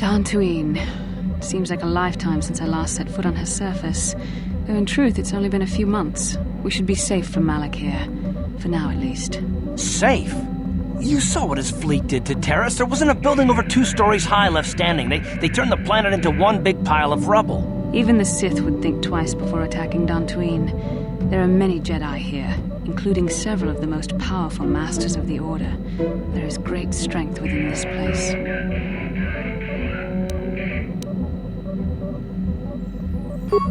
Dantooine. Seems like a lifetime since I last set foot on her surface. Though in truth, it's only been a few months. We should be safe from Malak here. For now, at least. Safe? You saw what his fleet did to Terrace. There wasn't a building over 2 stories high left standing. They turned the planet into one big pile of rubble. Even the Sith would think twice before attacking Dantooine. There are many Jedi here, including several of the most powerful Masters of the Order. There is great strength within this place.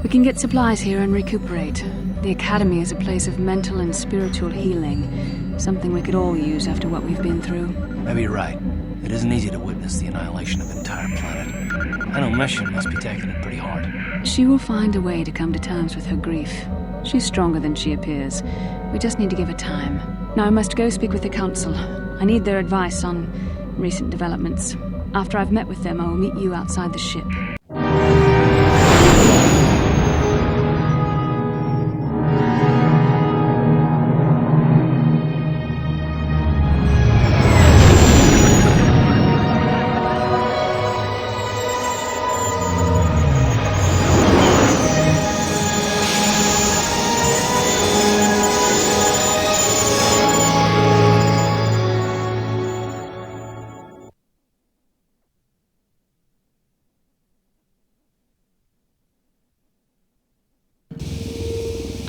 We can get supplies here and recuperate. The Academy is a place of mental and spiritual healing, something we could all use after what we've been through. Maybe you're right. It isn't easy to witness the annihilation of an entire planet. I know Mission must be taking it pretty hard. She will find a way to come to terms with her grief. She's stronger than she appears. We just need to give her time. Now I must go speak with the Council. I need their advice on recent developments. After I've met with them, I will meet you outside the ship.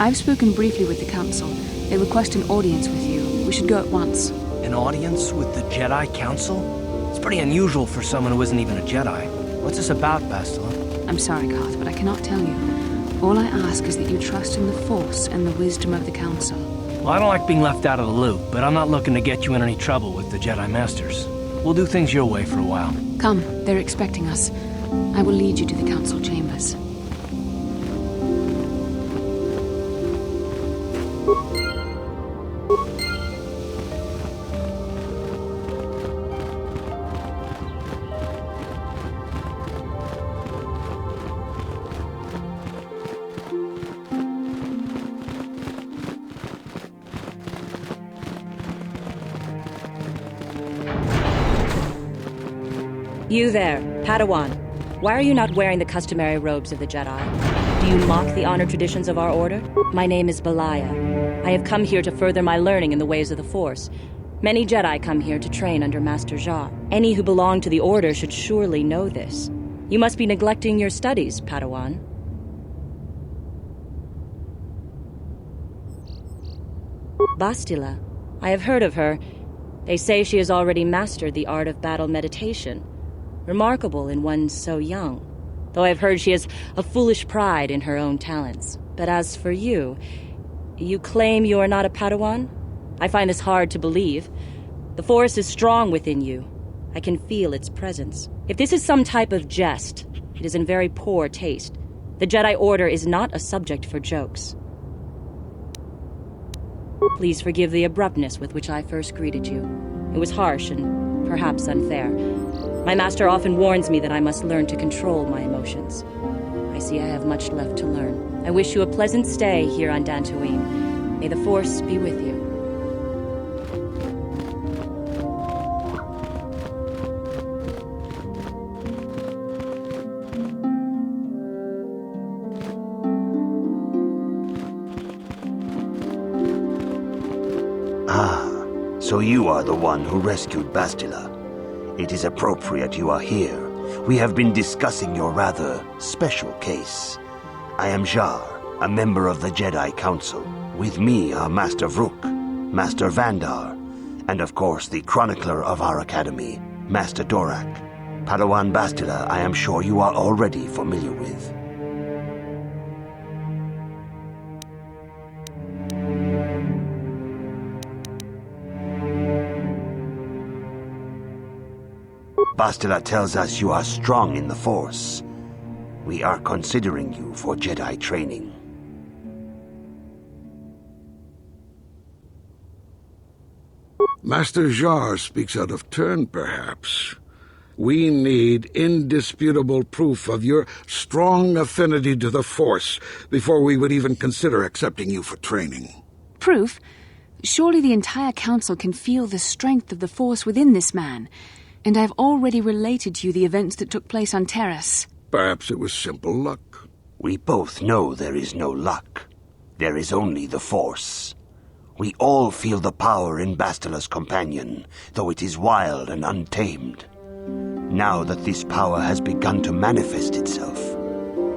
I've spoken briefly with the Council. They request an audience with you. We should go at once. An audience with the Jedi Council? It's pretty unusual for someone who isn't even a Jedi. What's this about, Bastila? I'm sorry, Carth, but I cannot tell you. All I ask is that you trust in the Force and the wisdom of the Council. Well, I don't like being left out of the loop, but I'm not looking to get you in any trouble with the Jedi Masters. We'll do things your way for a while. Come, they're expecting us. I will lead you to the Council chambers. You there, Padawan. Why are you not wearing the customary robes of the Jedi? Do you mock the honor traditions of our order? My name is Belaya. I have come here to further my learning in the ways of the Force. Many Jedi come here to train under Master Jar. Any who belong to the Order should surely know this. You must be neglecting your studies, Padawan. Bastila. I have heard of her. They say she has already mastered the art of battle meditation. Remarkable in one so young. Though I've heard she has a foolish pride in her own talents. But as for you, you claim you are not a Padawan? I find this hard to believe. The Force is strong within you. I can feel its presence. If this is some type of jest, it is in very poor taste. The Jedi Order is not a subject for jokes. Please forgive the abruptness with which I first greeted you. It was harsh and perhaps unfair. My master often warns me that I must learn to control my emotions. I see I have much left to learn. I wish you a pleasant stay here on Dantooine. May the Force be with you. So you are the one who rescued Bastila. It is appropriate you are here. We have been discussing your rather special case. I am Jar, a member of the Jedi Council. With me are Master Vrook, Master Vandar, and of course the chronicler of our academy, Master Dorak. Padawan Bastila, I am sure you are already familiar with. Bastila tells us you are strong in the Force. We are considering you for Jedi training. Master Jar speaks out of turn, perhaps. We need indisputable proof of your strong affinity to the Force before we would even consider accepting you for training. Proof? Surely the entire Council can feel the strength of the Force within this man. And I've already related to you the events that took place on Terrace. Perhaps it was simple luck. We both know there is no luck. There is only the Force. We all feel the power in Bastila's companion, though it is wild and untamed. Now that this power has begun to manifest itself,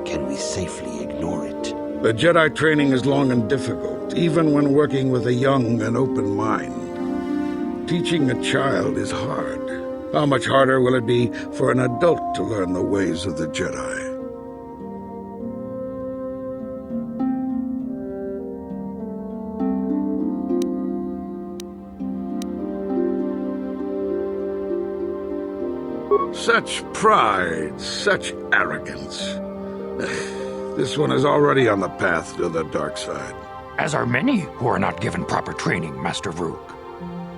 can we safely ignore it? The Jedi training is long and difficult, even when working with a young and open mind. Teaching a child is hard. How much harder will it be for an adult to learn the ways of the Jedi? Such pride, such arrogance. This one is already on the path to the dark side. As are many who are not given proper training, Master Vrook.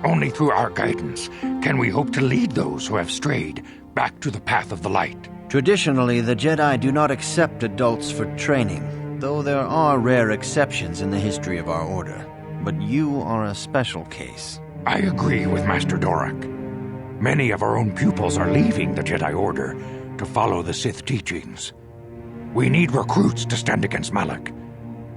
Only through our guidance can we hope to lead those who have strayed back to the path of the light. Traditionally, the Jedi do not accept adults for training, though there are rare exceptions in the history of our order. But you are a special case. I agree with Master Dorak. Many of our own pupils are leaving the Jedi Order to follow the Sith teachings. We need recruits to stand against Malak.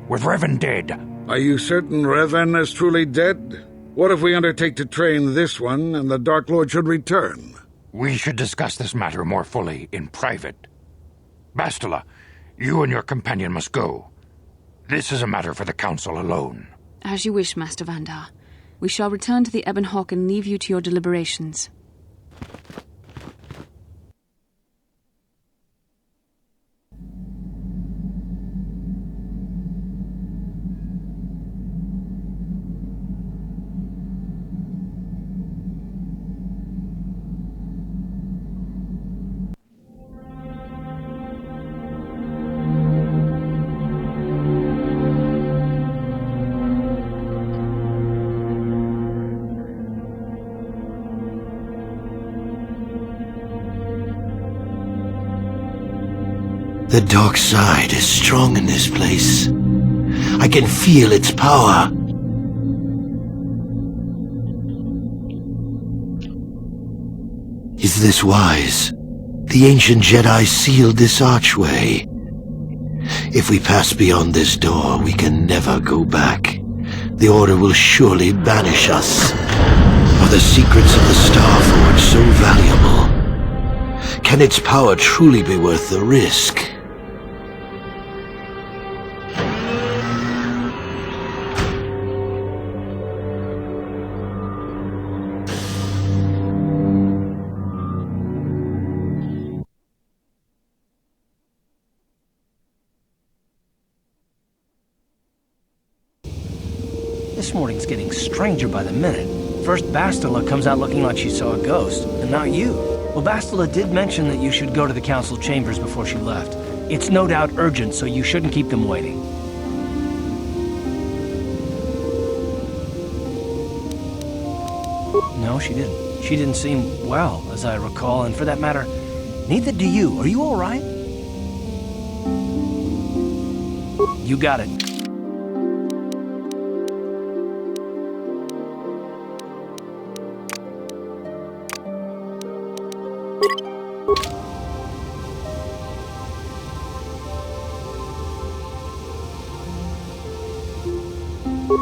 With Revan dead... Are you certain Revan is truly dead? What if we undertake to train this one and the Dark Lord should return? We should discuss this matter more fully in private. Bastila, you and your companion must go. This is a matter for the Council alone. As you wish, Master Vandar. We shall return to the Ebon Hawk and leave you to your deliberations. The dark side is strong in this place. I can feel its power. Is this wise? The ancient Jedi sealed this archway. If we pass beyond this door, we can never go back. The Order will surely banish us. Are the secrets of the Star Forge so valuable? Can its power truly be worth the risk? This morning's getting stranger by the minute. First Bastila comes out looking like she saw a ghost, and now you. Well, Bastila did mention that you should go to the council chambers before she left. It's no doubt urgent, so you shouldn't keep them waiting. No, she didn't. She didn't seem well, as I recall, and for that matter, neither do you. Are you all right? You got it.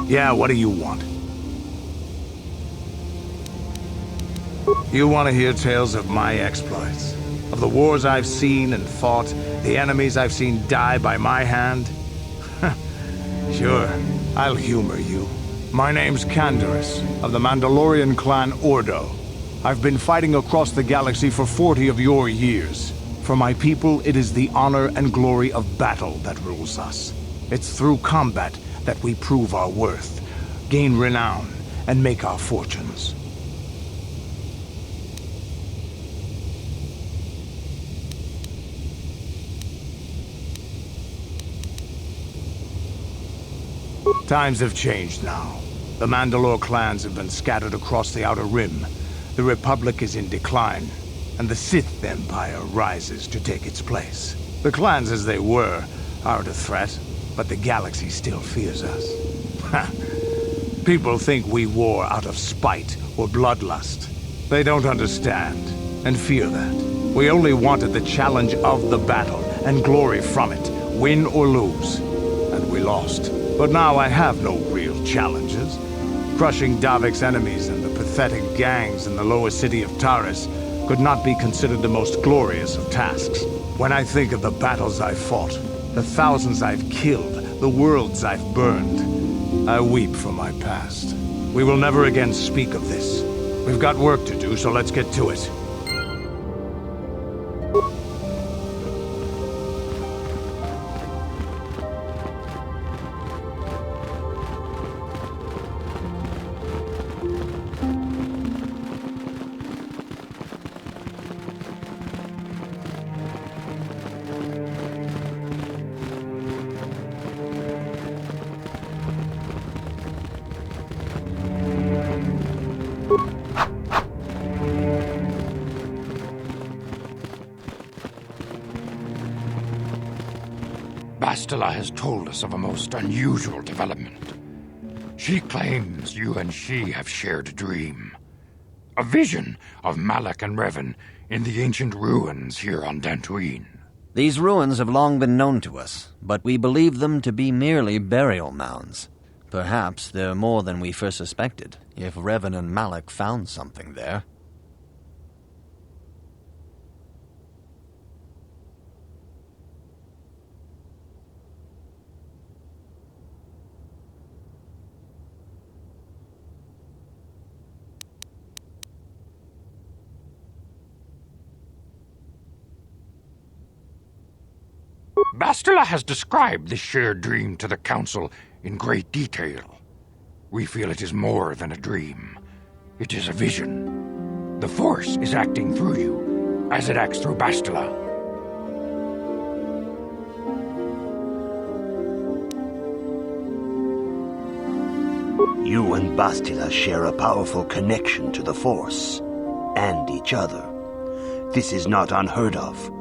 Yeah, what do you want? You want to hear tales of my exploits? Of the wars I've seen and fought, the enemies I've seen die by my hand? Sure, I'll humor you. My name's Canderous, of the Mandalorian clan Ordo. I've been fighting across the galaxy for 40 of your years. For my people, it is the honor and glory of battle that rules us. It's through combat that we prove our worth, gain renown, and make our fortunes. Times have changed now. The Mandalore clans have been scattered across the Outer Rim. The Republic is in decline, and the Sith Empire rises to take its place. The clans as they were aren't a threat, but the galaxy still fears us. People think we war out of spite or bloodlust. They don't understand. and fear that. We only wanted the challenge of the battle and glory from it, win or lose. And we lost. But now I have no real challenges. Crushing Davik's enemies and the pathetic gangs in the lower city of Taris could not be considered the most glorious of tasks. When I think of the battles I've fought, the thousands I've killed, the worlds I've burned, I weep for my past. We will never again speak of this. We've got work to do, so let's get to it. Bastila has told us of a most unusual development. She claims you and she have shared a dream. A vision of Malak and Revan in the ancient ruins here on Dantooine. These ruins have long been known to us, but we believe them to be merely burial mounds. Perhaps they're more than we first suspected, if Revan and Malak found something there. Bastila has described this shared dream to the Council in great detail. We feel it is more than a dream. It is a vision. The Force is acting through you, as it acts through Bastila. You and Bastila share a powerful connection to the Force, and each other. This is not unheard of.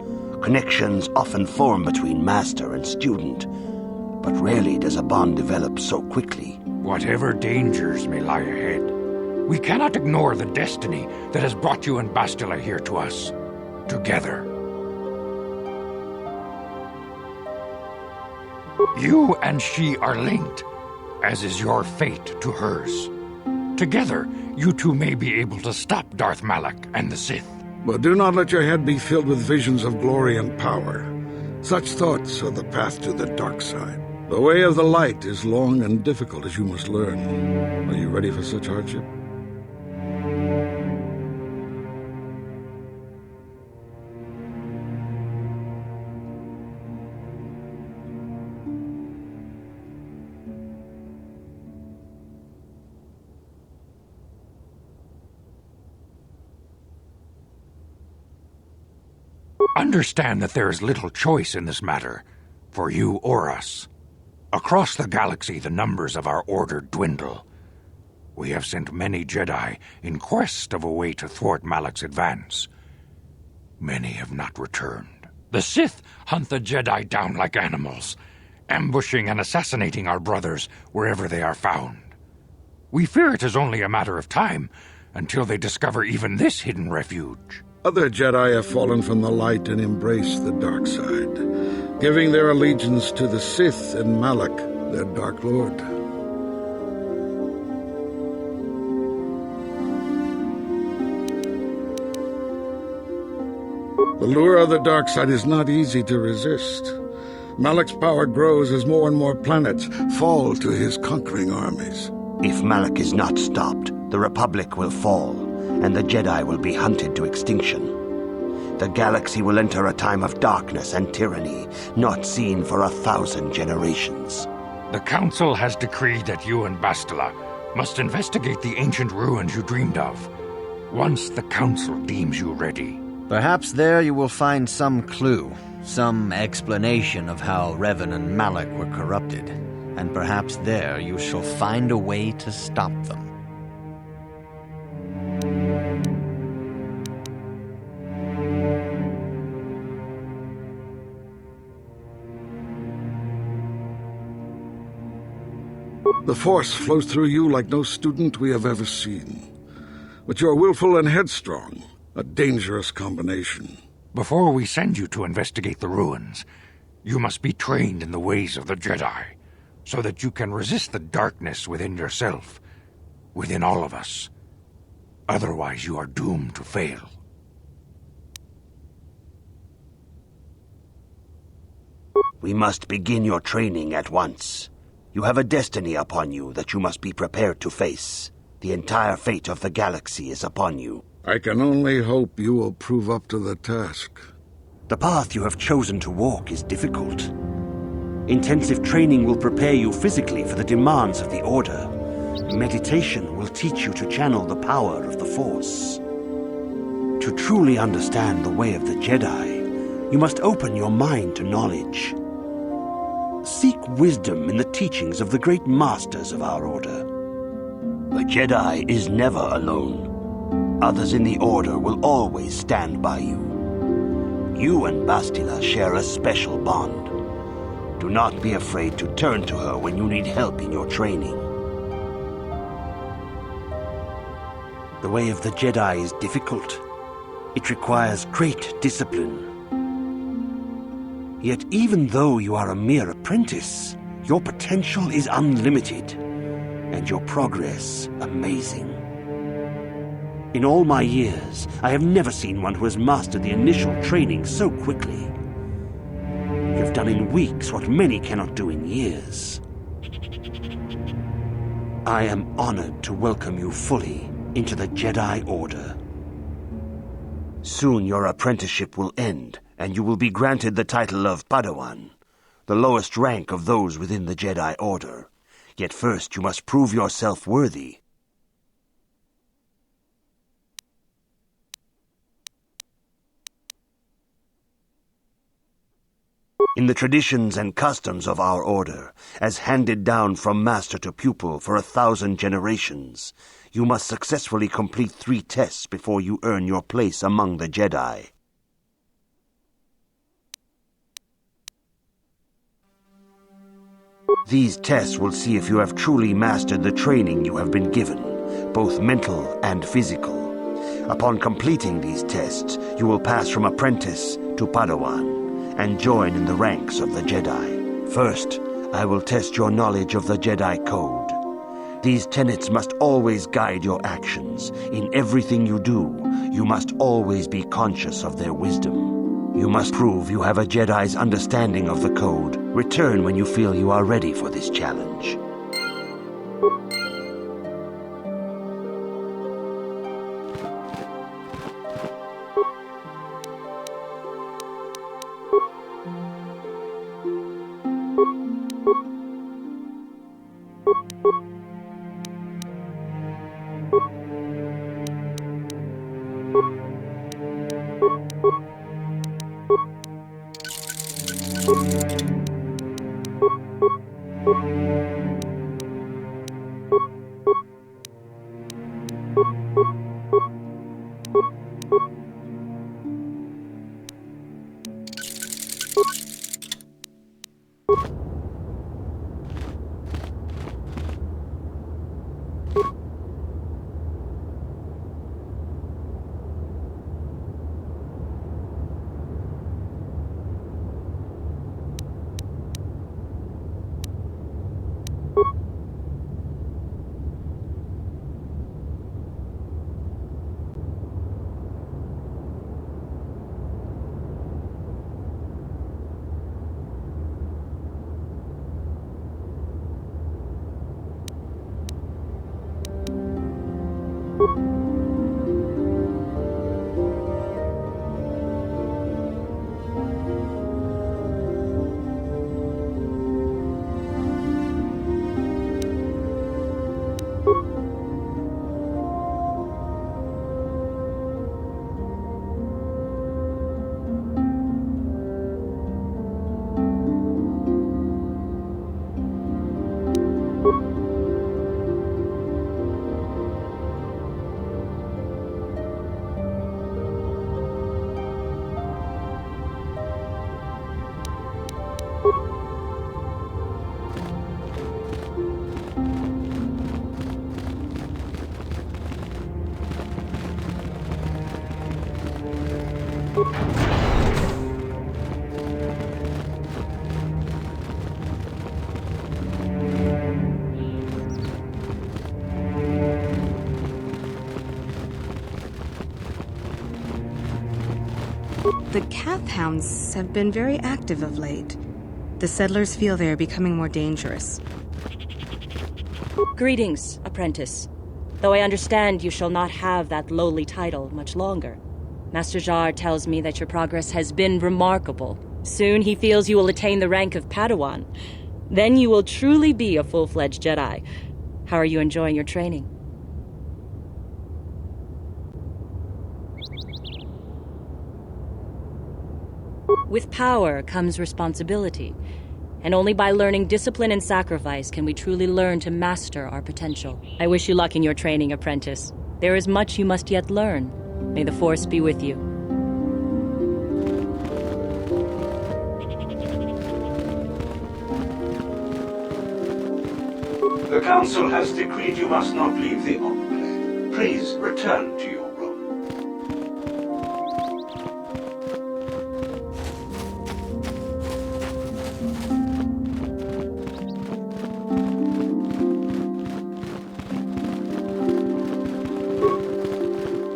Connections often form between master and student, but rarely does a bond develop so quickly. Whatever dangers may lie ahead, we cannot ignore the destiny that has brought you and Bastila here to us, together. You and she are linked, as is your fate to hers. Together, you two may be able to stop Darth Malak and the Sith. But do not let your head be filled with visions of glory and power. Such thoughts are the path to the dark side. The way of the light is long and difficult, as you must learn. Are you ready for such hardship? Understand that there is little choice in this matter, for you or us. Across the galaxy, the numbers of our order dwindle. We have sent many Jedi in quest of a way to thwart Malak's advance. Many have not returned. The Sith hunt the Jedi down like animals, ambushing and assassinating our brothers wherever they are found. We fear it is only a matter of time until they discover even this hidden refuge. Other Jedi have fallen from the light and embraced the dark side, giving their allegiance to the Sith and Malak, their Dark Lord. The lure of the dark side is not easy to resist. Malak's power grows as more and more planets fall to his conquering armies. If Malak is not stopped, the Republic will fall, and the Jedi will be hunted to extinction. The galaxy will enter a time of darkness and tyranny, not seen for 1,000 generations. The Council has decreed that you and Bastila must investigate the ancient ruins you dreamed of, once the Council deems you ready. Perhaps there you will find some clue, some explanation of how Revan and Malak were corrupted, and perhaps there you shall find a way to stop them. The Force flows through you like no student we have ever seen. But you are willful and headstrong. A dangerous combination. Before we send you to investigate the ruins, you must be trained in the ways of the Jedi, so that you can resist the darkness within yourself, within all of us. Otherwise, you are doomed to fail. We must begin your training at once. You have a destiny upon you that you must be prepared to face. The entire fate of the galaxy is upon you. I can only hope you will prove up to the task. The path you have chosen to walk is difficult. Intensive training will prepare you physically for the demands of the Order. Meditation will teach you to channel the power of the Force. To truly understand the way of the Jedi, you must open your mind to knowledge. Seek wisdom in the teachings of the great masters of our Order. The Jedi is never alone. Others in the Order will always stand by you. You and Bastila share a special bond. Do not be afraid to turn to her when you need help in your training. The way of the Jedi is difficult. It requires great discipline. Yet even though you are a mere apprentice, your potential is unlimited, and your progress amazing. In all my years, I have never seen one who has mastered the initial training so quickly. You have done in weeks what many cannot do in years. I am honored to welcome you fully into the Jedi Order. Soon your apprenticeship will end, and you will be granted the title of Padawan, the lowest rank of those within the Jedi Order. Yet first you must prove yourself worthy. In the traditions and customs of our Order, as handed down from master to pupil for 1,000 generations, you must successfully complete 3 tests before you earn your place among the Jedi. These tests will see if you have truly mastered the training you have been given, both mental and physical. Upon completing these tests, you will pass from apprentice to Padawan and join in the ranks of the Jedi. First, I will test your knowledge of the Jedi Code. These tenets must always guide your actions. In everything you do, you must always be conscious of their wisdom. You must prove you have a Jedi's understanding of the Code. Return when you feel you are ready for this challenge. The Kath Hounds have been very active of late. The settlers feel they are becoming more dangerous. Greetings, apprentice. Though I understand you shall not have that lowly title much longer. Master Jar tells me that your progress has been remarkable. Soon he feels you will attain the rank of Padawan. Then you will truly be a full-fledged Jedi. How are you enjoying your training? With power comes responsibility, and only by learning discipline and sacrifice can we truly learn to master our potential. I wish you luck in your training, apprentice. There is much you must yet learn. May the Force be with you. The Council has decreed you must not leave the Enclave. Please return to your room.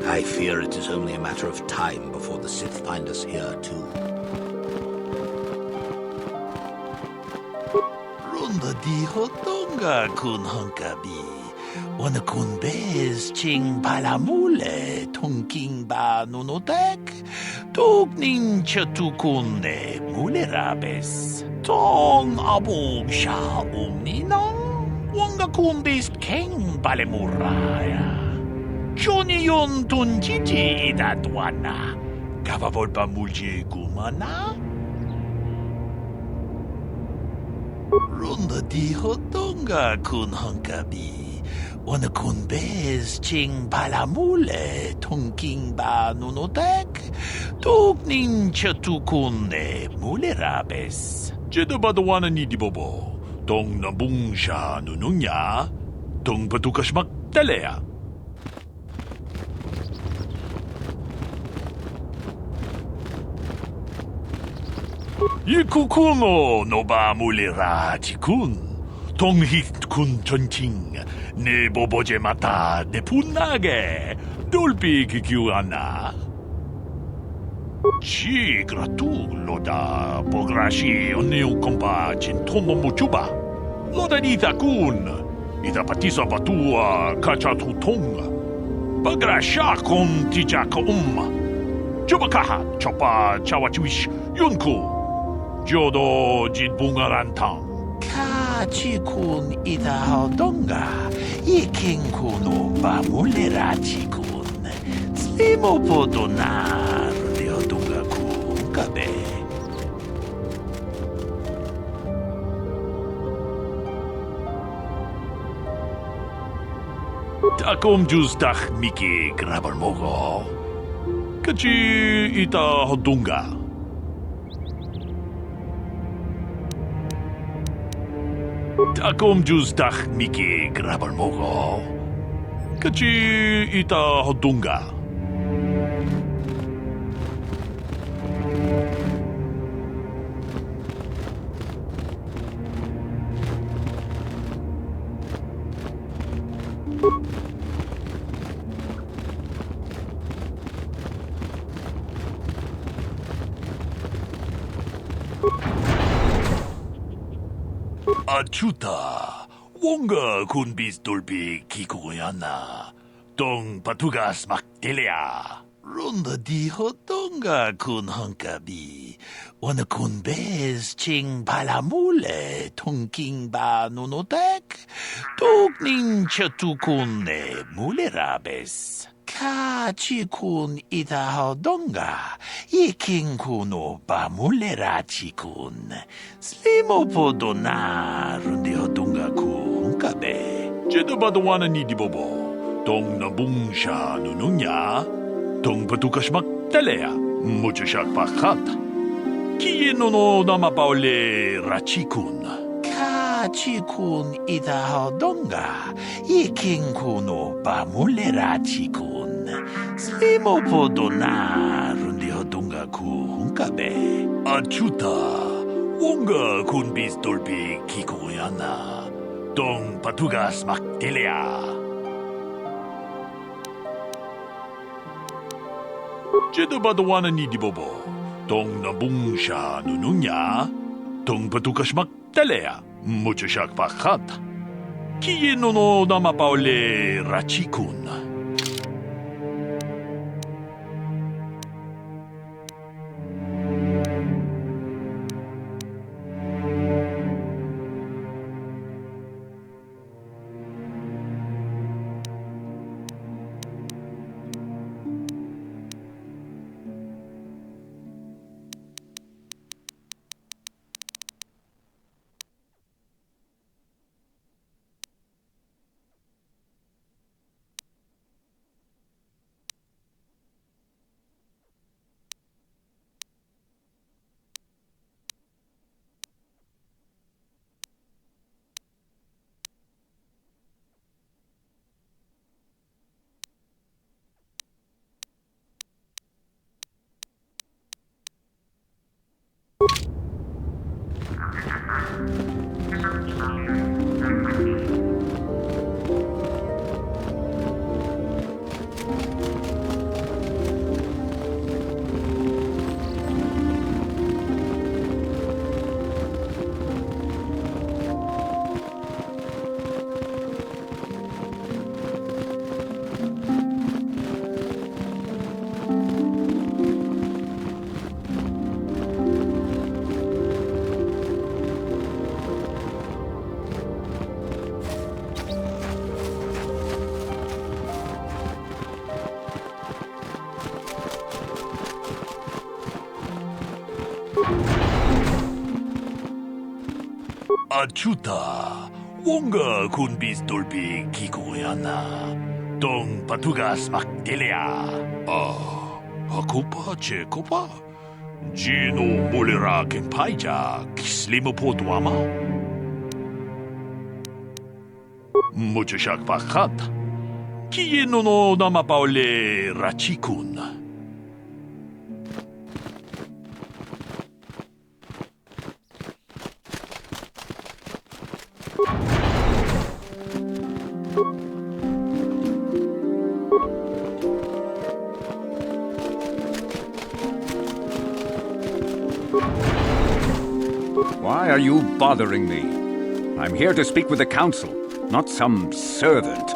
I fear it is only a matter of time before the Sith find us here, too. Runda di hotonga kun honkabi. Wana kun bez ching palamule tongking ba nunotek. Togning chatukun ne mulerabes. Tong abog sha umninang. Wanga kun bez king palemuraya. Johnny yon tunjiji idatwana. Kavavol pa mulje kumana? Runda di hotonga kun honkabi. Wana kun bez ching palamule tongking ba nunotek. Togning chatukun ne mulerabes. Jedabadawana ni dibobo. Tong nabung siya nununya. Tong patukas magdalea. Yikukuno no ba mulira chikun. Tong hit kun chonching. Ne boboje mata de punage. Dolpi kikiuana. Chi gratulo da pograshi oneu kompa chintomo muchuba. Loda nita kun. Ita patisa batua kachatutong. Pagrasha kon tijaka Chubakaha chopa chawachuish yunku. Jodo jitbungarantang. Kachikun ida hodonga. Ikinkunu ba mulera chikun. Slimo podonar de hodonga kun kabe. Takom justach miki grabarmogo. Kachi ita hodonga. Takom justach miki grabarmogo. Kachi ita hodonga. Achuta, wonga kun bis dolbi kikugoyana. Tong patugas maktelea. Runda di hotonga kun honkabi. Wana kun bez ching palamule tongking ba nunotek. Togning chatukun ne mulerabes. Kachikun ita hodonga. Iking kuno ba mulerachikun. Slimo podonar rundi hodonga ku hunkabe. Jedabadawana ni dibobo. Tong nabung siya nununya. Tong patukas magdalea. Mucho siya pakat. Kieno no namapaule rachikun. Kachikun ita hodonga. Iking kuno ba mulerachikun. Slimo podonar rundi hodonga hunkabe. Achuta. Wonga kun bis dolpi kikuyana. Dong patugas maktelea. Jeda badawana ni dibobo. Dong nabungsha nununya. Dong patugas maktelea. Mucho shak pakhat. Kiye no namapaule rachikun. Achuta. Wonga kun bis dolpi kikuyana. Dong patugas maktelea. Hakupa chekopa. Gino molera kenpaija. Kislimo potuama. Mucho shak pakhat. Kiye no namapaule rachikun. Why are you bothering me? I'm here to speak with the council, not some servant.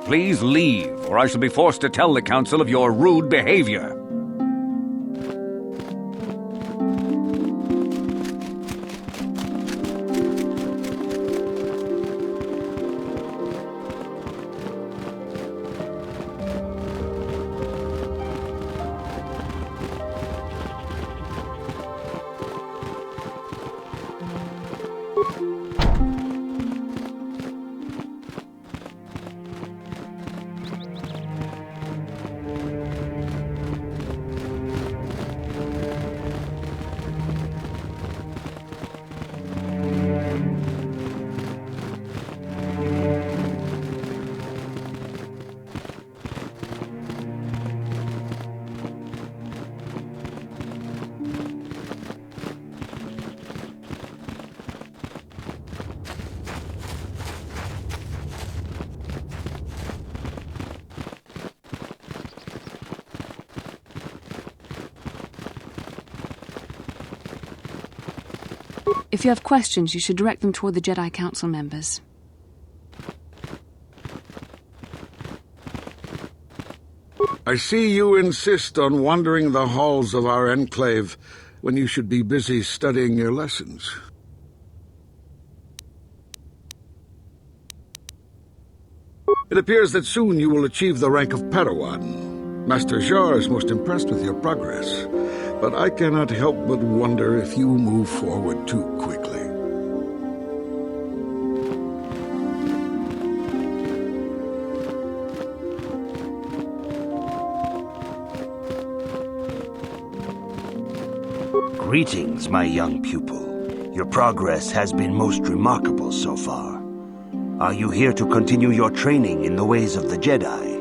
Please leave, or I shall be forced to tell the council of your rude behavior. If you have questions, you should direct them toward the Jedi Council members. I see you insist on wandering the halls of our enclave when you should be busy studying your lessons. It appears that soon you will achieve the rank of Padawan. Master Jar is most impressed with your progress, but I cannot help but wonder if you move forward too quickly. Greetings, my young pupil. Your progress has been most remarkable so far. Are you here to continue your training in the ways of the Jedi?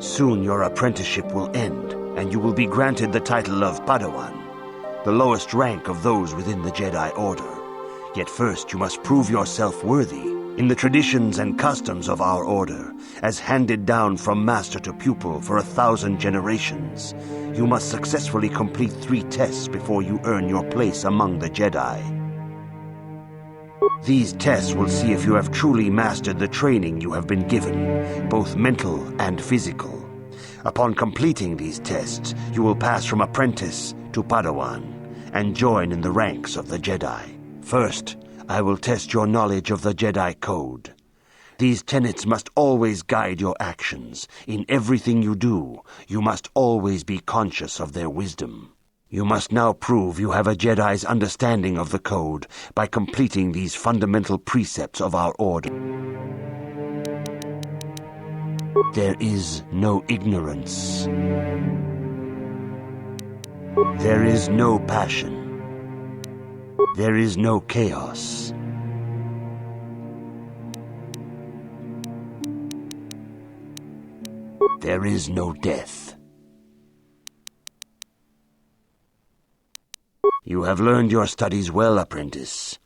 Soon your apprenticeship will end, and you will be granted the title of Padawan, the lowest rank of those within the Jedi Order. Yet first you must prove yourself worthy in the traditions and customs of our order, as handed down from master to pupil for 1,000 generations. You must successfully complete 3 tests before you earn your place among the Jedi. These tests will see if you have truly mastered the training you have been given, both mental and physical. Upon completing these tests, you will pass from apprentice to Padawan and join in the ranks of the Jedi. First, I will test your knowledge of the Jedi Code. These tenets must always guide your actions. In everything you do, you must always be conscious of their wisdom. You must now prove you have a Jedi's understanding of the Code by completing these fundamental precepts of our order. There is no ignorance. There is no passion. There is no chaos. There is no death. You have learned your studies well, apprentice.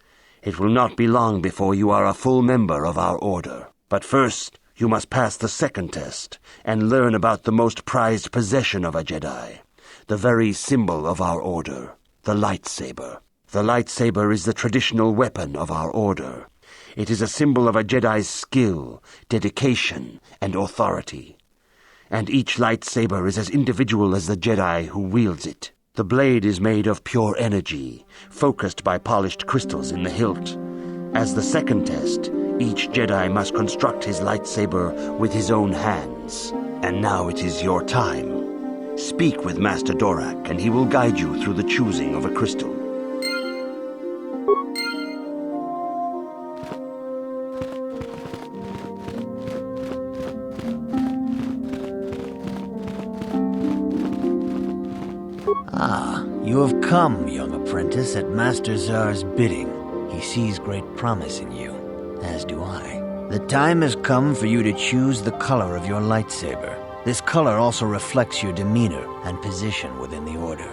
It will not be long before you are a full member of our order. But first, you must pass the second test and learn about the most prized possession of a Jedi, the very symbol of our order, the lightsaber. The lightsaber is the traditional weapon of our order. It is a symbol of a Jedi's skill, dedication, and authority. And each lightsaber is as individual as the Jedi who wields it. The blade is made of pure energy, focused by polished crystals in the hilt. As the second test, each Jedi must construct his lightsaber with his own hands. And now it is your time. Speak with Master Dorak, and he will guide you through the choosing of a crystal. Ah, you have come, young apprentice, at Master Zar's bidding. He sees great promise in you, as do I. The time has come for you to choose the color of your lightsaber. This color also reflects your demeanor and position within the Order.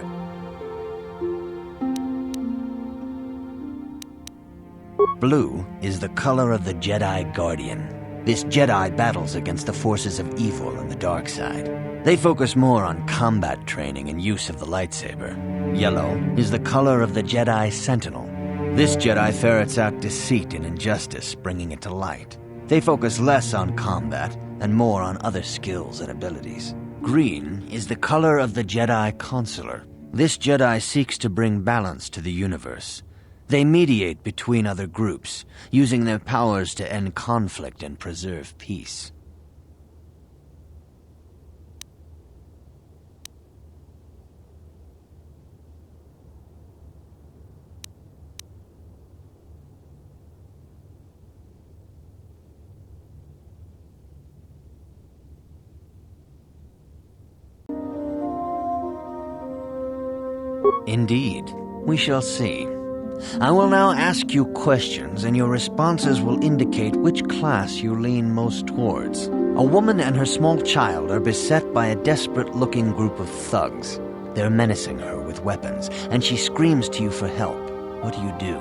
Blue is the color of the Jedi Guardian. This Jedi battles against the forces of evil and the dark side. They focus more on combat training and use of the lightsaber. Yellow is the color of the Jedi Sentinel. This Jedi ferrets out deceit and injustice, bringing it to light. They focus less on combat and more on other skills and abilities. Green is the color of the Jedi Consular. This Jedi seeks to bring balance to the universe. They mediate between other groups, using their powers to end conflict and preserve peace. Indeed, we shall see. I will now ask you questions, and your responses will indicate which class you lean most towards. A woman and her small child are beset by a desperate-looking group of thugs. They're menacing her with weapons, and she screams to you for help. What do you do?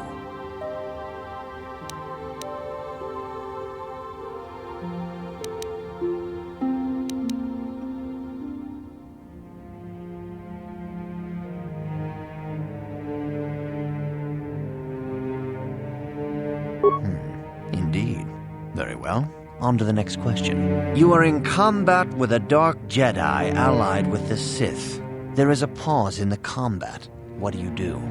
Indeed. Very well. On to the next question. You are in combat with a dark Jedi allied with the Sith. There is a pause in the combat. What do you do?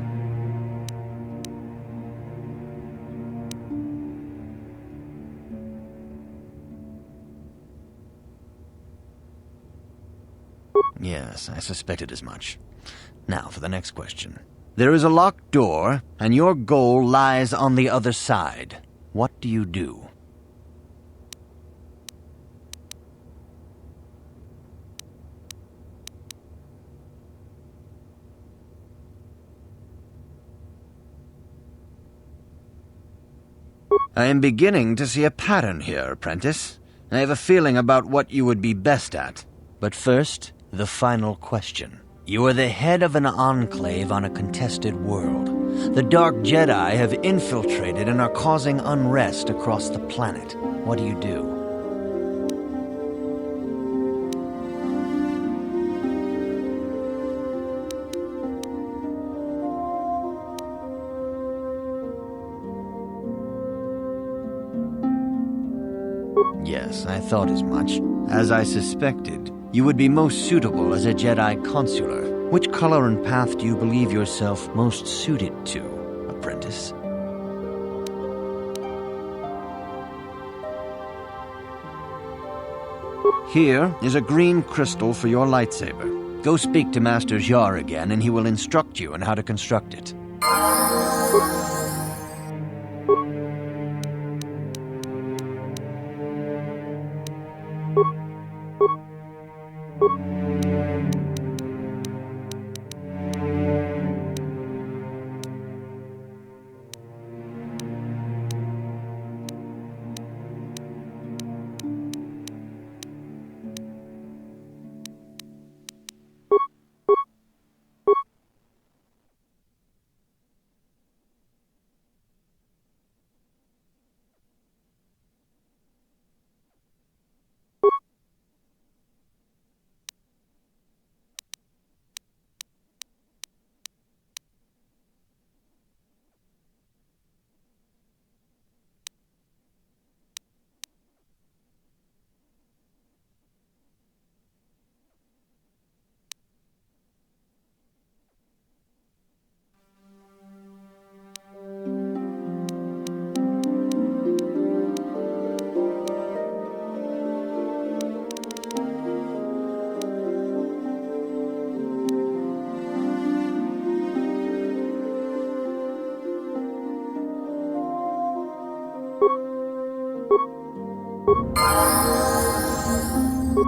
Yes, I suspected as much. Now for the next question. There is a locked door, and your goal lies on the other side. What do you do? I am beginning to see a pattern here, apprentice. I have a feeling about what you would be best at. But first, The final question. You are the head of an enclave on a contested world. The Dark Jedi have infiltrated and are causing unrest across the planet. What do you do? Yes, I thought as much. As I suspected, you would be most suitable as a Jedi consular. Which color and path do you believe yourself most suited to, apprentice? Here is a green crystal for your lightsaber. Go speak to Master Jar again, and he will instruct you on how to construct it.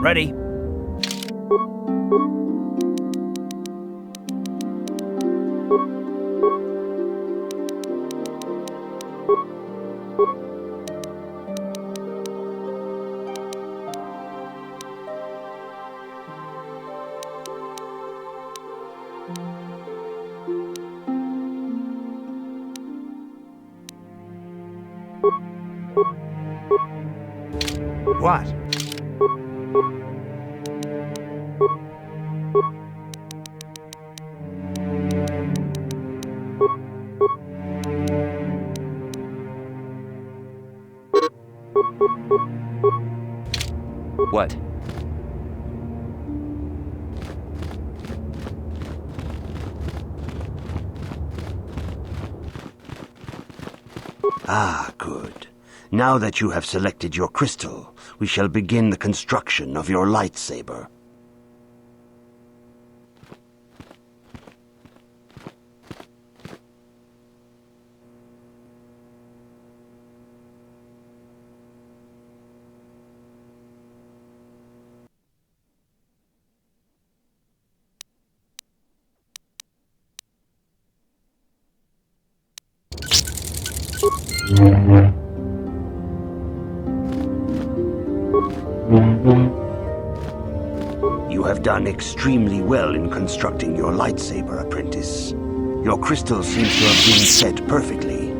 Ready. What? What? Ah, good. Now that you have selected your crystal, we shall begin the construction of your lightsaber. You have done extremely well in constructing your lightsaber, apprentice. Your crystal seems to have been set perfectly.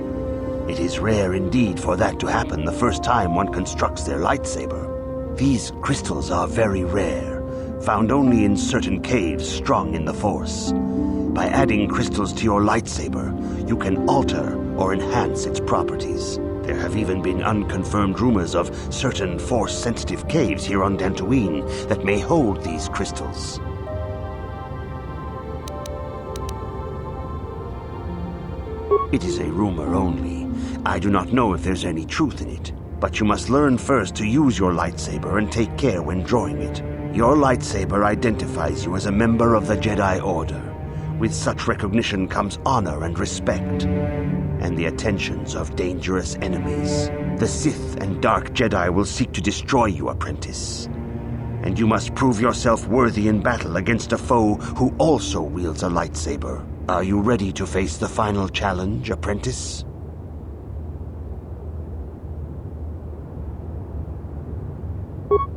It is rare indeed for that to happen the first time one constructs their lightsaber. These crystals are very rare, found only in certain caves strung in the Force. By adding crystals to your lightsaber, you can alter or enhance its properties. There have even been unconfirmed rumors of certain Force-sensitive caves here on Dantooine that may hold these crystals. It is a rumor only. I do not know if there's any truth in it, but you must learn first to use your lightsaber and take care when drawing it. Your lightsaber identifies you as a member of the Jedi Order. With such recognition comes honor and respect, and the attentions of dangerous enemies. The Sith and Dark Jedi will seek to destroy you, apprentice. And you must prove yourself worthy in battle against a foe who also wields a lightsaber. Are you ready to face the final challenge, apprentice?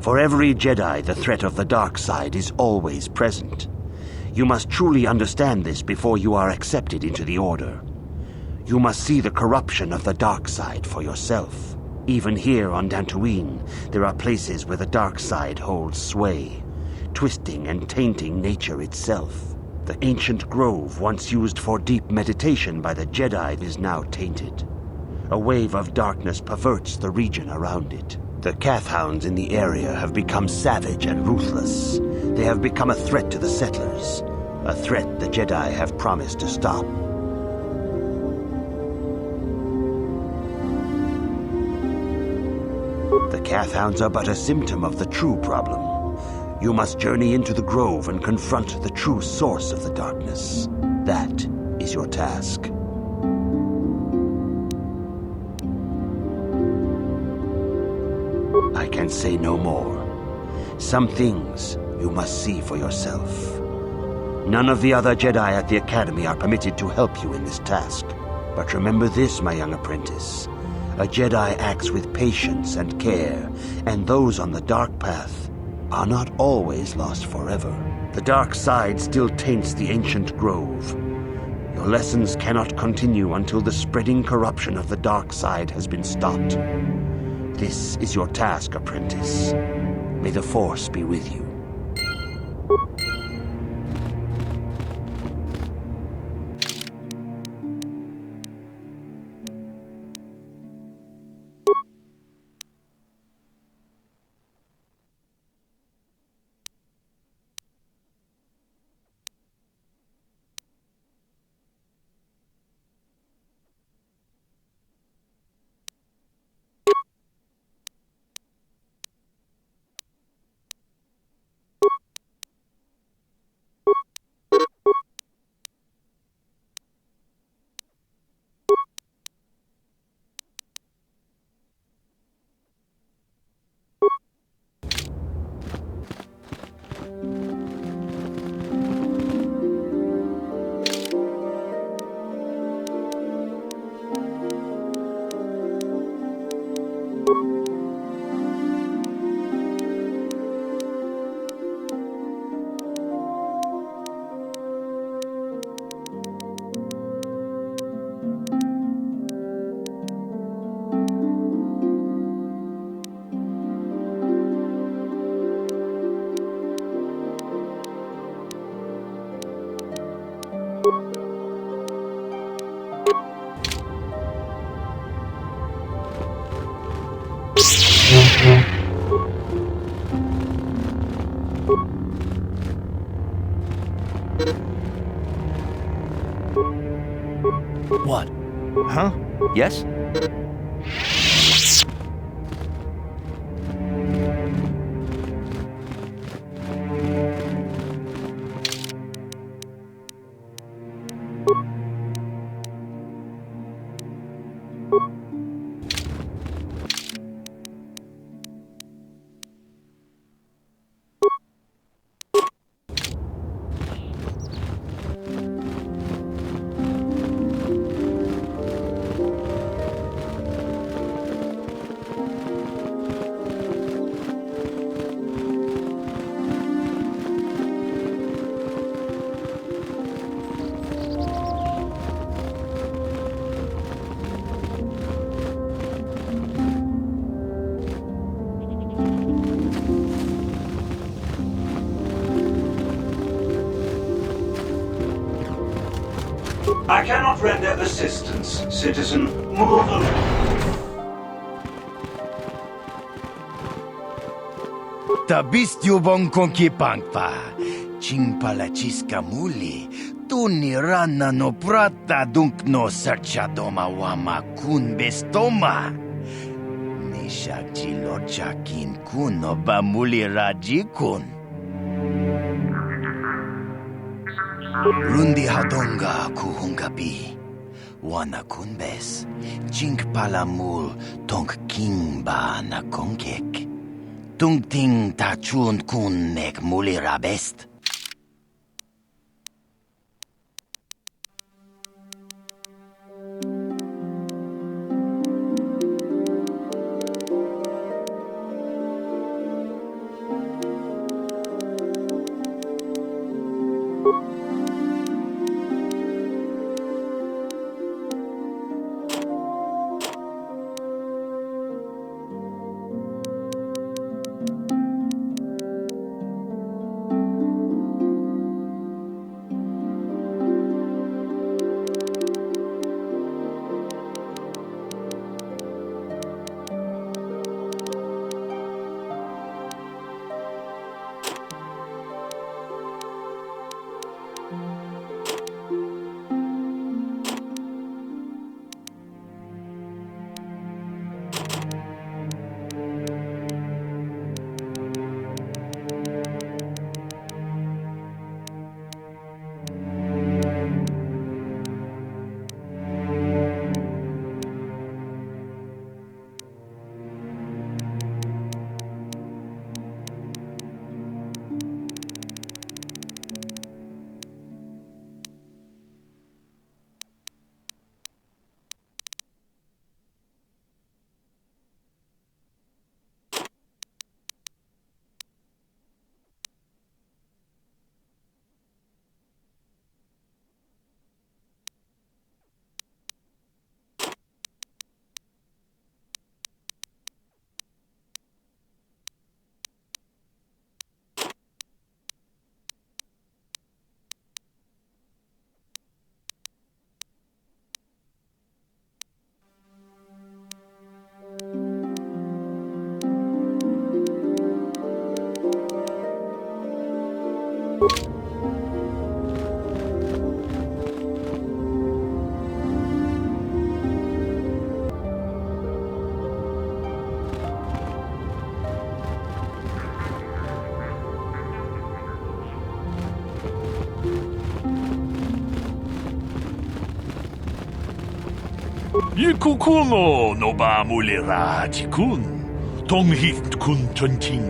For every Jedi, the threat of the dark side is always present. You must truly understand this before you are accepted into the Order. You must see the corruption of the dark side for yourself. Even here on Dantooine, there are places where the dark side holds sway, twisting and tainting nature itself. The ancient grove once used for deep meditation by the Jedi is now tainted. A wave of darkness perverts the region around it. The Kathhounds in the area have become savage and ruthless. They have become a threat to the settlers, a threat the Jedi have promised to stop. The Kathhounds are but a symptom of the true problem. You must journey into the grove and confront the true source of the darkness. That is your task. I can say no more. Some things you must see for yourself. None of the other Jedi at the Academy are permitted to help you in this task. But remember this, my young apprentice. A Jedi acts with patience and care, and those on the dark path are not always lost forever. The dark side still taints the ancient grove. Your lessons cannot continue until the spreading corruption of the dark side has been stopped. This is your task, apprentice. May the Force be with you. What? Huh? Yes? I cannot render assistance, citizen. Move along. Tabistubong konkipangpa, chingpalachiska muli, tunirana no prata dunkno serchadoma wama kun bestoma. Nishakchilochakin kuno bamuli rajikun. Rundi hadonga kuhungabi, wana kunbes, chinkpalamul tonk kingba na konkek. Tungting tachun kun nek muli rabest. 이쿠쿠노 노바 물리라지군 동히군 전칭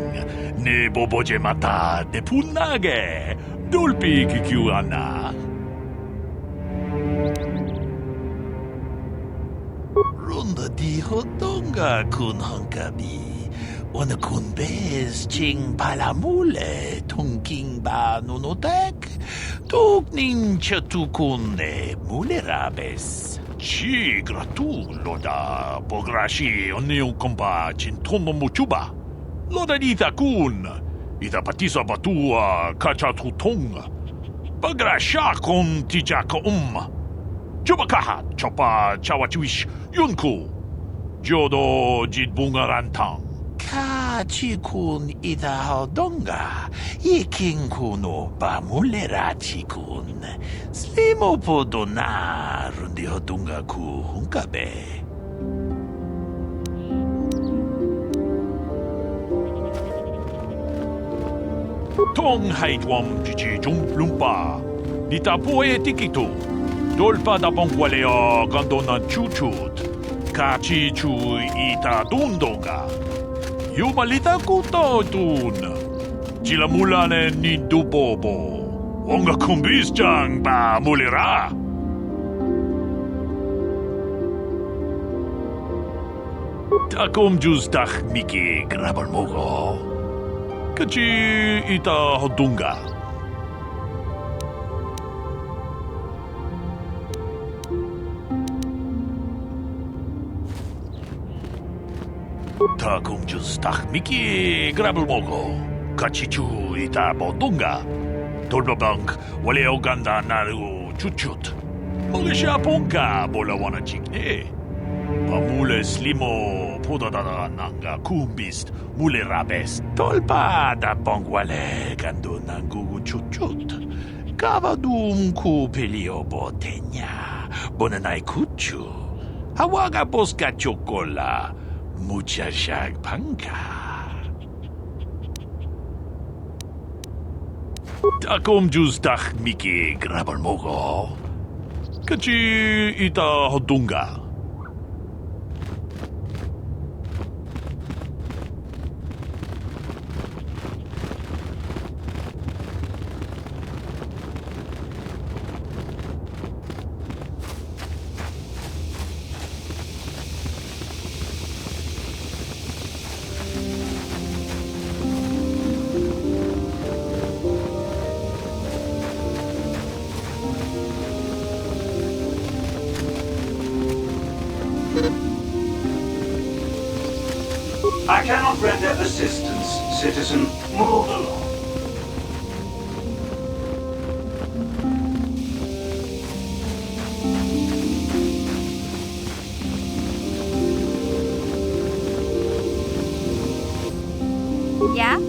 네 보보제 마타 네 분나게 돌비 기규하나 론다 디호동가 군 헝가비 오늘 군베스 칭 발라물레 통킹바 누노tek 독닝 처투군네 물레라베스 Ci gratuloda pograshi oneu komba cintono muchuba loda dita kun ita patisa batua kacha tutong pagrasha kon tijaka chubakaha chopa chawachiwish yunku jodo jitbungarantang 카치군 이다하던가 이킹쿠노 바물레라치군 슬리모포도나 룬디호동가쿠 훈카베 통하이드웜 지지 좀lumpa nita poe tikitu dolpa da bongualeo gandona chuchut kachi chu ita dundonga Jumalita kutotun. Sila mulane ni dubobo. Onga kumbisjang ba mulira. Takom justach miki grabal mogo. Kachi ita hodunga. Takum justach miki grabal mogo. Kachichu ita bodunga. Tolbabank wale oganda naru chuchut. Mogisha ponka bola wana chikne. Pamule slimo podadada nanga kumbist mule rabes. Tolpa da bongwale gando nangugu chuchut. Kavadum ku pelio botenya. Bonanai kuchu. Hawaga boska chokola. Mucha shag panka. Takom justach miki grabal mogo. Kachi ita hodunga. I cannot render assistance, citizen. Move along. Yeah?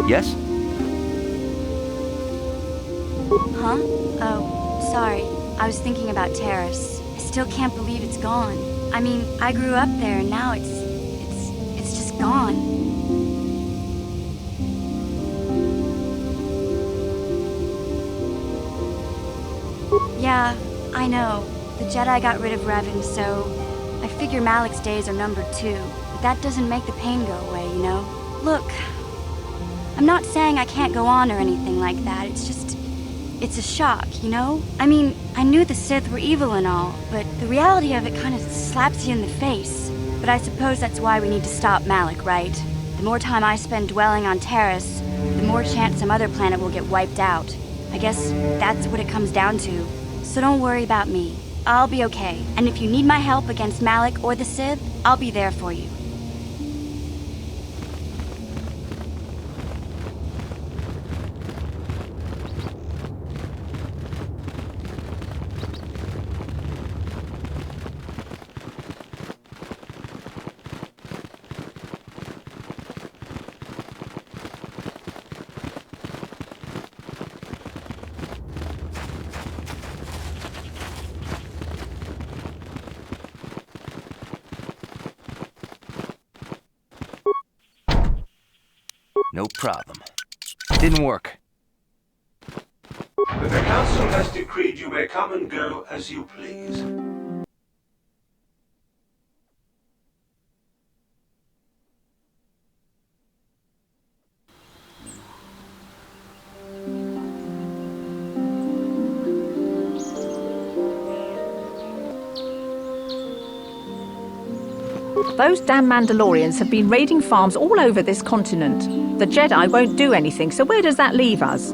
Yes? Huh? Oh, sorry. I was thinking about Terrace. I still can't believe it's gone. I mean, I grew up there and now it's just gone. Yeah, I know. The Jedi got rid of Revan, so I figure Malik's days are numbered too. But that doesn't make the pain go away, you know? Look, I'm not saying I can't go on or anything like that. It's a shock, you know? I mean, I knew the Sith were evil and all, but the reality of it kind of slaps you in the face. But I suppose that's why we need to stop Malik, right? The more time I spend dwelling on Terrace, the more chance some other planet will get wiped out. I guess that's what it comes down to. So don't worry about me. I'll be okay. And if you need my help against Malik or the Sith, I'll be there for you. No problem. Didn't work. The Council has decreed you may come and go as you please. Those damn Mandalorians have been raiding farms all over this continent. The Jedi won't do anything, so where does that leave us?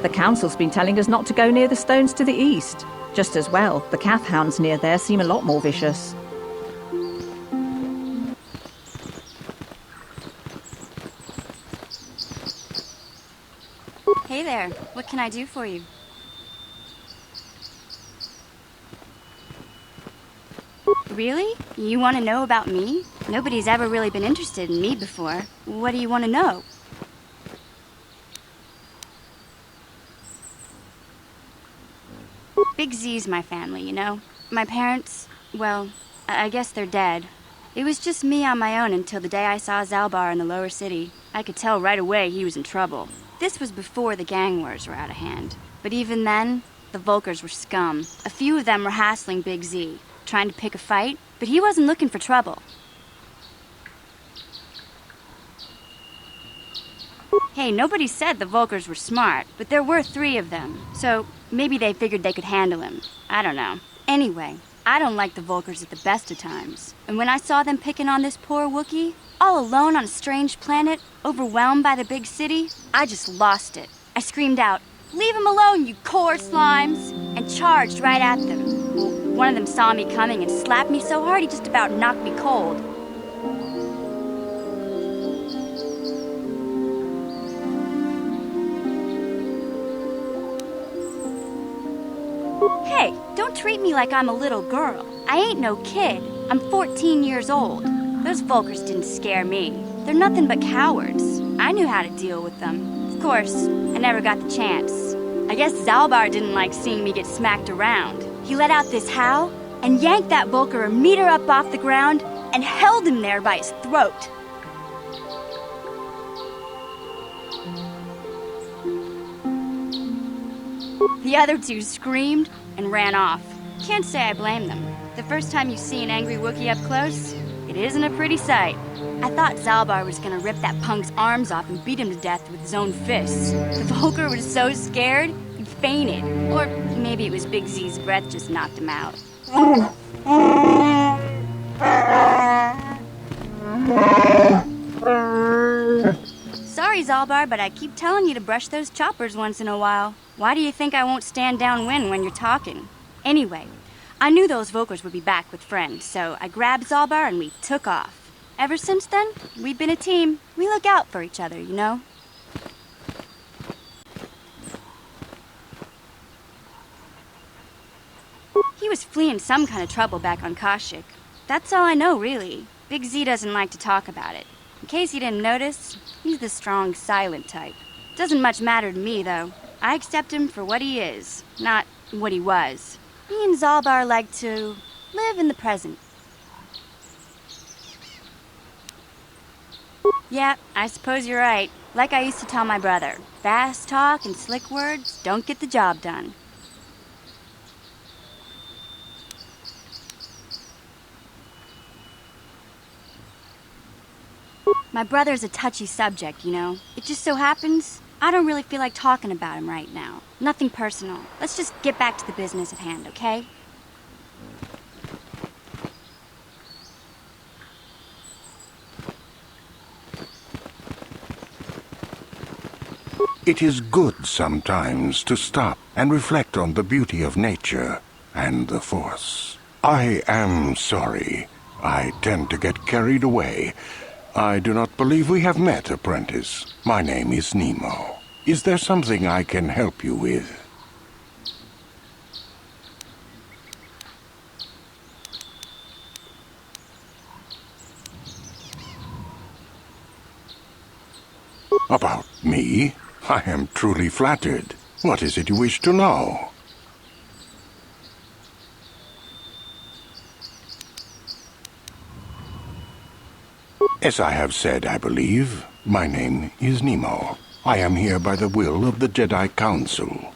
The Council's been telling us not to go near the stones to the east. Just as well, the Kath hounds near there seem a lot more vicious. Hey there, what can I do for you? Really? You want to know about me? Nobody's ever really been interested in me before. What do you want to know? Big Z's my family, you know? My parents, well, I guess they're dead. It was just me on my own until the day I saw Zalbar in the lower city. I could tell right away he was in trouble. This was before the gang wars were out of hand. But even then, the Volkers were scum. A few of them were hassling Big Z, trying to pick a fight, but he wasn't looking for trouble. Hey, nobody said the Volkers were smart, but there were 3 of them, so maybe they figured they could handle him. I don't know. Anyway, I don't like the Volkers at the best of times. And when I saw them picking on this poor Wookiee, all alone on a strange planet, overwhelmed by the big city, I just lost it. I screamed out, "Leave him alone, you core slimes!" and charged right at them. Well, one of them saw me coming and slapped me so hard he just about knocked me cold. Hey, don't treat me like I'm a little girl. I ain't no kid. I'm 14 years old. Those Volkers didn't scare me. They're nothing but cowards. I knew how to deal with them. Of course, I never got the chance. I guess Zalbar didn't like seeing me get smacked around. He let out this howl and yanked that Volker a meter up off the ground and held him there by his throat. The other 2 screamed and ran off. Can't say I blame them. The first time you see an angry Wookiee up close, it isn't a pretty sight. I thought Zalbar was gonna rip that punk's arms off and beat him to death with his own fists. The Volker was so scared, he fainted. Or maybe it was Big Z's breath just knocked him out. Sorry, Zalbar, but I keep telling you to brush those choppers once in a while. Why do you think I won't stand downwind when you're talking? Anyway, I knew those Volkers would be back with friends, so I grabbed Zalbar and we took off. Ever since then, we've been a team. We look out for each other, you know? He was fleeing some kind of trouble back on Kashyyyk. That's all I know, really. Big Z doesn't like to talk about it. In case you didn't notice, he's the strong, silent type. Doesn't much matter to me, though. I accept him for what he is, not what he was. Me and Zalbar like to live in the present. Yeah, I suppose you're right. Like I used to tell my brother, fast talk and slick words don't get the job done. My brother's a touchy subject, you know. It just so happens I don't really feel like talking about him right now. Nothing personal. Let's just get back to the business at hand, okay? It is good sometimes to stop and reflect on the beauty of nature and the Force. I am sorry. I tend to get carried away. I do not believe we have met, apprentice. My name is Nemo. Is there something I can help you with? About me? I am truly flattered. What is it you wish to know? As I have said, I believe, my name is Nemo. I am here by the will of the Jedi Council.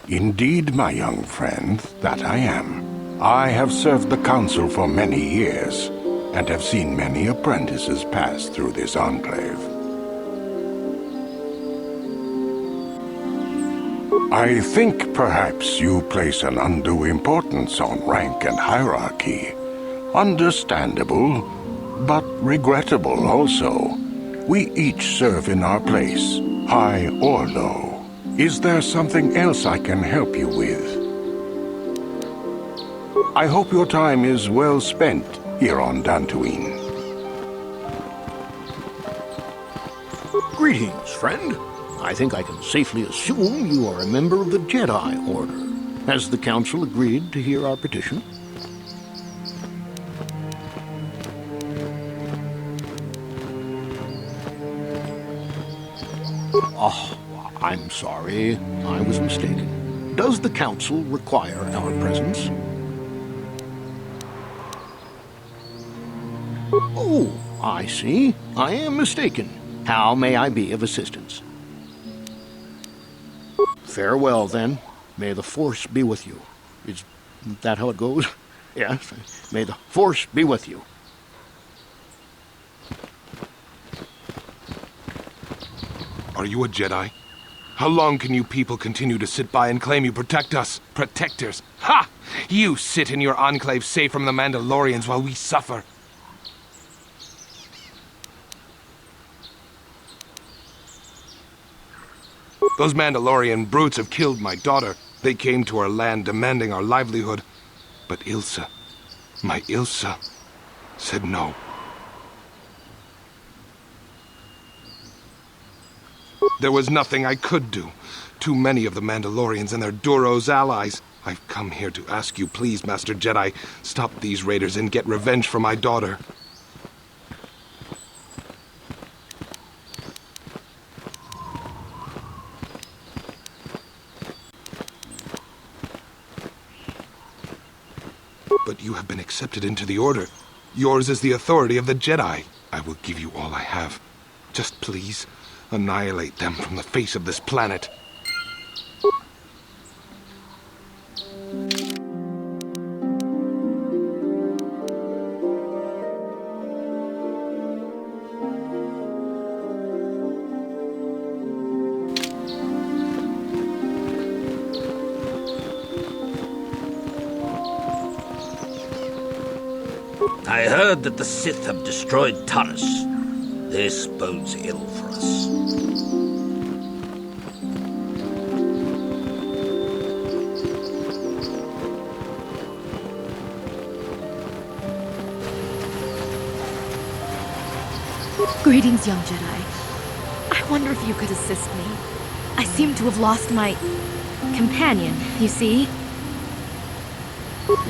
Indeed, my young friend, that I am. I have served the Council for many years, and have seen many apprentices pass through this enclave. I think perhaps you place an undue importance on rank and hierarchy. Understandable, but regrettable also. We each serve in our place, high or low. Is there something else I can help you with? I hope your time is well spent here on Dantooine. Greetings, friend. I think I can safely assume you are a member of the Jedi Order. Has the Council agreed to hear our petition? Oh, I'm sorry. I was mistaken. Does the Council require our presence? Oh, I see. I am mistaken. How may I be of assistance? Farewell, then. May the Force be with you. Is that how it goes? Yes. May the Force be with you. Are you a Jedi? How long can you people continue to sit by and claim you protect us? Protectors? Ha! You sit in your enclave safe from the Mandalorians while we suffer. Those Mandalorian brutes have killed my daughter. They came to our land demanding our livelihood. But Ilsa, my Ilsa, said no. There was nothing I could do. Too many of the Mandalorians and their Duros allies. I've come here to ask you, please, Master Jedi, stop these raiders and get revenge for my daughter. But you have been accepted into the Order. Yours is the authority of the Jedi. I will give you all I have. Just please, annihilate them from the face of this planet. I heard that the Sith have destroyed Taris. This bodes ill for us. Greetings, young Jedi. I wonder if you could assist me. I seem to have lost my companion, you see?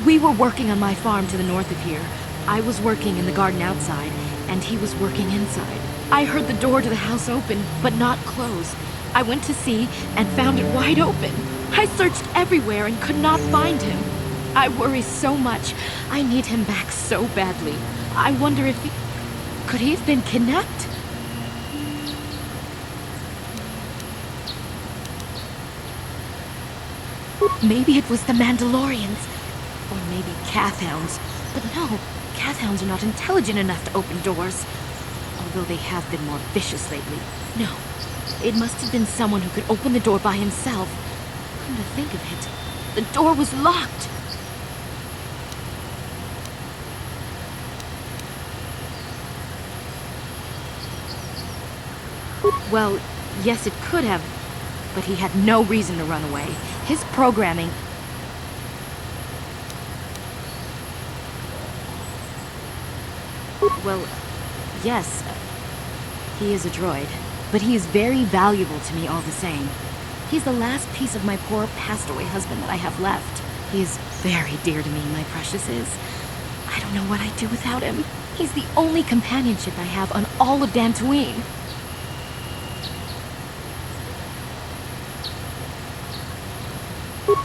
We were working on my farm to the north of here. I was working in the garden outside, and he was working inside. I heard the door to the house open, but not close. I went to see and found it wide open. I searched everywhere and could not find him. I worry so much. I need him back so badly. I wonder if he... Could he have been kidnapped? Maybe it was the Mandalorians. Or maybe Kathhounds. But no, Kathhounds are not intelligent enough to open doors. Although they have been more vicious lately. No, it must have been someone who could open the door by himself. Come to think of it, the door was locked. Well, yes, it could have, but he had no reason to run away. His programming... Well, yes, he is a droid, but he is very valuable to me all the same. He's the last piece of my poor passed-away husband that I have left. He is very dear to me, my precious is. I don't know what I'd do without him. He's the only companionship I have on all of Dantooine.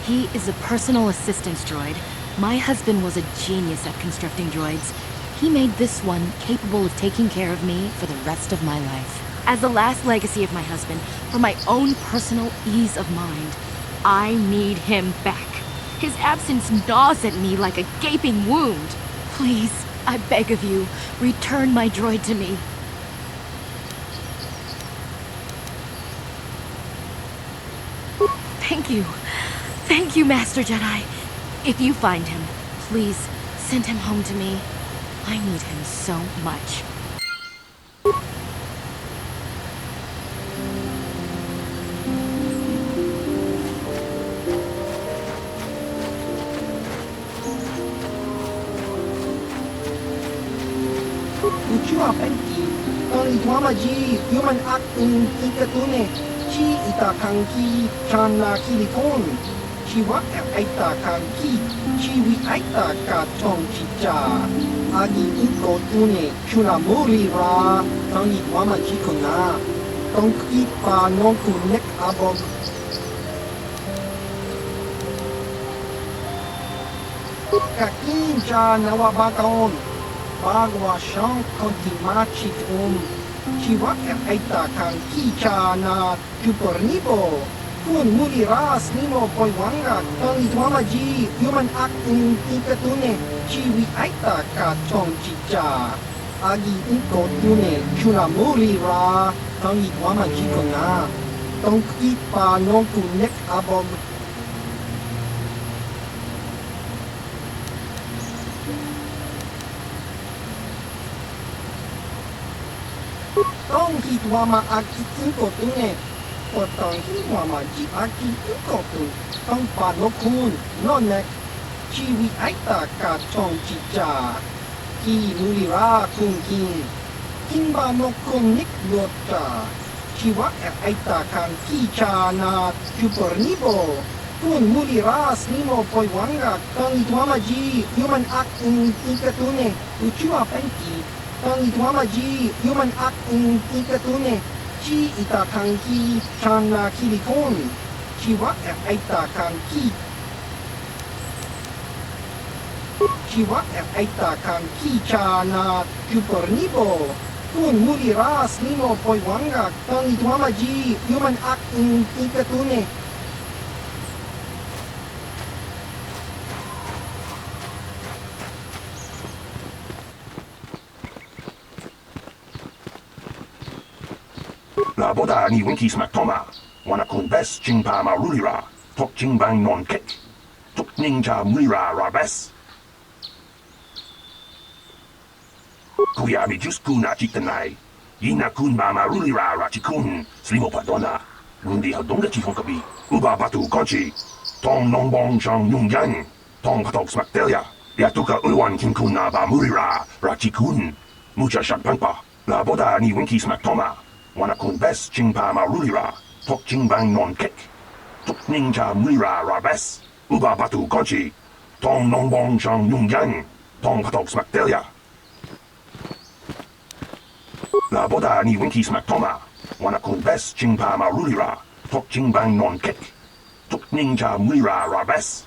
He is a personal assistance droid. My husband was a genius at constructing droids. He made this one capable of taking care of me for the rest of my life. As the last legacy of my husband, for my own personal ease of mind, I need him back. His absence gnaws at me like a gaping wound. Please, I beg of you, return my droid to me. Thank you. Thank you, Master Jedi. If you find him, please send him home to me. I need him so much. Ucua penki, tali tuamaji, human acting ikatune, chi itakanki, chana kilikon, chi waka aita kanki, chi wi aita ka tong chicha, agi inko tune, chuna muri ra, tali tuamaji kuna, tong kipa nonku nek abog. Kakinja nawabakaon. bagwa shang kontimachit Chiwa aita kan kichana chupornibo kun muliras nimo poiwanga tong itwamaji human act ikatune chiwi aita ka tong chicha agi ikotune chuna mulira tong itwamaji kona tong ipa nong kunek abog tong hitwama aki ikotune potong hitwama ji aki ikotun tong panokun nonek chiwi aita ka tong chicha ki mulira kun kimba nokun nik lota chiwa aita kan kichana chupornibo kun muliras nimo poiwanga tong itwama ji human act ikatune uchiwa penki tong itwamaji human act ikatune chi itakanki chana kilikon chiwa aitakanki chana chupornibo kun muliras nimo poiwanga tong itwamaji human act ikatune La boda ni winkis maktoma, wana kun bes chingpa marulira, tok chingbang non kek, tok ninja mulira rabes. Kuya mi just kuna chitanai, yina kun ma marulira rachikun, slimo padona, gundi hadonga chihonkabi, uba batu konchi, tong nongbong chang yung yang, tong patok smaktelia, yatuka ulwan kinkuna ba mulira rachikun, mucha shakpangpa, la boda ni winkis maktoma, wana kun bes chingpa marulira, tok chingbang non kek, tok ninja mulira rabes, uba batu konchi, tong nongbong chang yung yang, tong patok smaktelia. La boda ni winki smaktoma, wana kun bes chingpa marulira, tok chingbang non kek, tok ninja mulira rabes.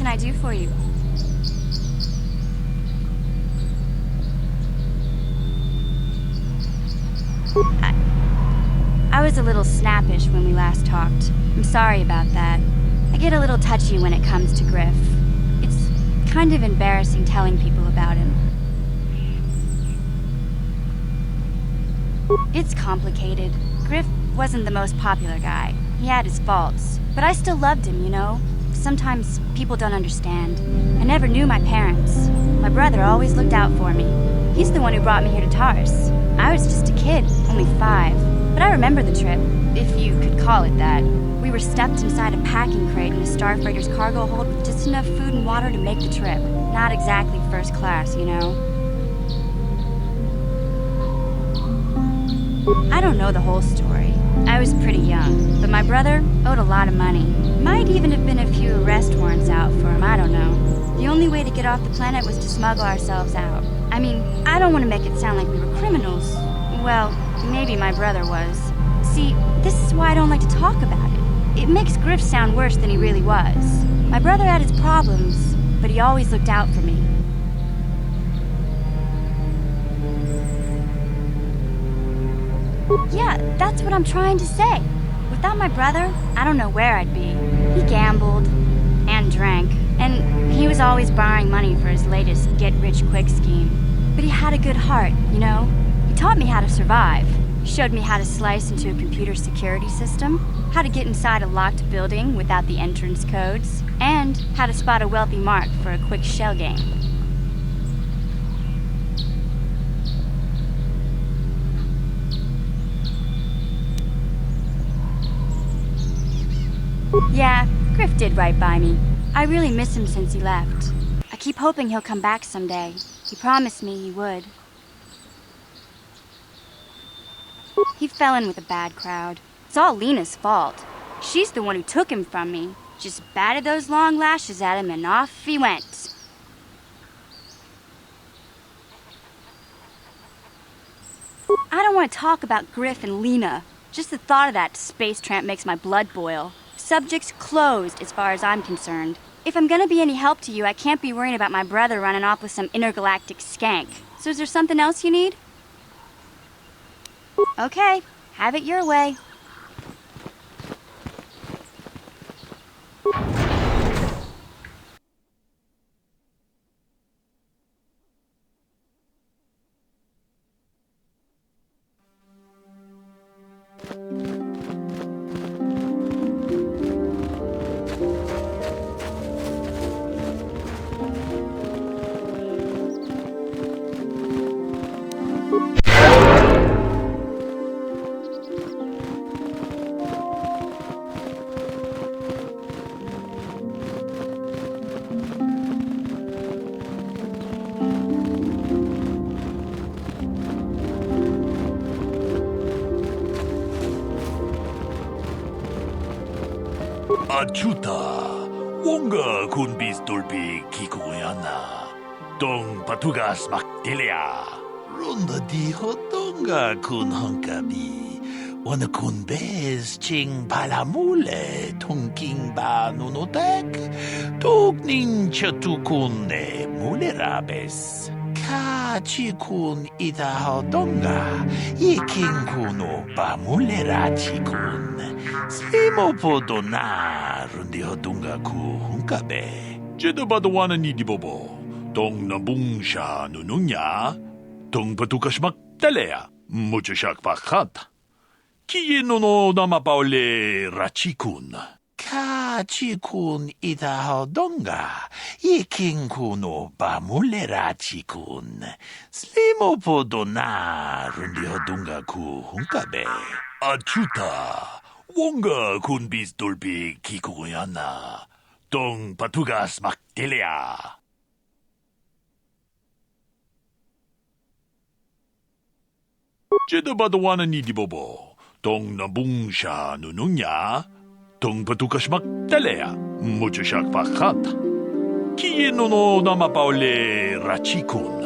can I do for you? I was a little snappish when we last talked. I'm sorry about that. I get a little touchy when it comes to Griff. It's kind of embarrassing telling people about him. It's complicated. Griff wasn't the most popular guy. He had his faults. But I still loved him, you know? Sometimes people don't understand. I never knew my parents. My brother always looked out for me. He's the one who brought me here to Taurus. I was just a kid, only 5. But I remember the trip, if you could call it that. We were stuffed inside a packing crate in a starfreighter's cargo hold with just enough food and water to make the trip. Not exactly first class, you know? I don't know the whole story. I was pretty young, but my brother owed a lot of money. Might even have been a few arrest warrants out for him, I don't know. The only way to get off the planet was to smuggle ourselves out. I mean, I don't want to make it sound like we were criminals. Well, maybe my brother was. See, this is why I don't like to talk about it. It makes Griff sound worse than he really was. My brother had his problems, but he always looked out for me. Yeah, that's what I'm trying to say. Without my brother, I don't know where I'd be. He gambled and drank, and he was always borrowing money for his latest get-rich-quick scheme. But he had a good heart, you know? He taught me how to survive. He showed me how to slice into a computer security system, how to get inside a locked building without the entrance codes, and how to spot a wealthy mark for a quick shell game. Yeah, Griff did right by me. I really miss him since he left. I keep hoping he'll come back someday. He promised me he would. He fell in with a bad crowd. It's all Lena's fault. She's the one who took him from me. Just batted those long lashes at him and off he went. I don't want to talk about Griff and Lena. Just the thought of that space tramp makes my blood boil. Subject's closed as far as I'm concerned. If I'm gonna be any help to you, I can't be worrying about my brother running off with some intergalactic skank. So is there something else you need? Okay, have it your way. Achuta, wonga kun bis dolpi kikuyana. Dong patugas makdelia. Ronda di hotonga kun honkabi. Wana kun bez ching palamule tongking ba nunotek. Tognin chatukun ne mulerabes. Kachi kun ita hotonga. Iking kuno ba mulerachi kun. Slimo podona rundi hodunga ku hunkabe. Jeda badawana ni dibobo. Tong nabungsha nununya. Tong patukashmak talea. Muchashak pakhat. Kiye no namapaule rachikun. Kachikun ita hodonga. Iking kuno bamule rachikun. Slimo podona rundi hodunga ku hunkabe. Achuta. Wonga kun bis dolpi kikuyana. Tong patugas makdelia. Jeda badawana ni dibobo. Tong nabungsha nununya. Tong patukas makdelea. Muchashak pakhat. Kiye no namapaule rachikun.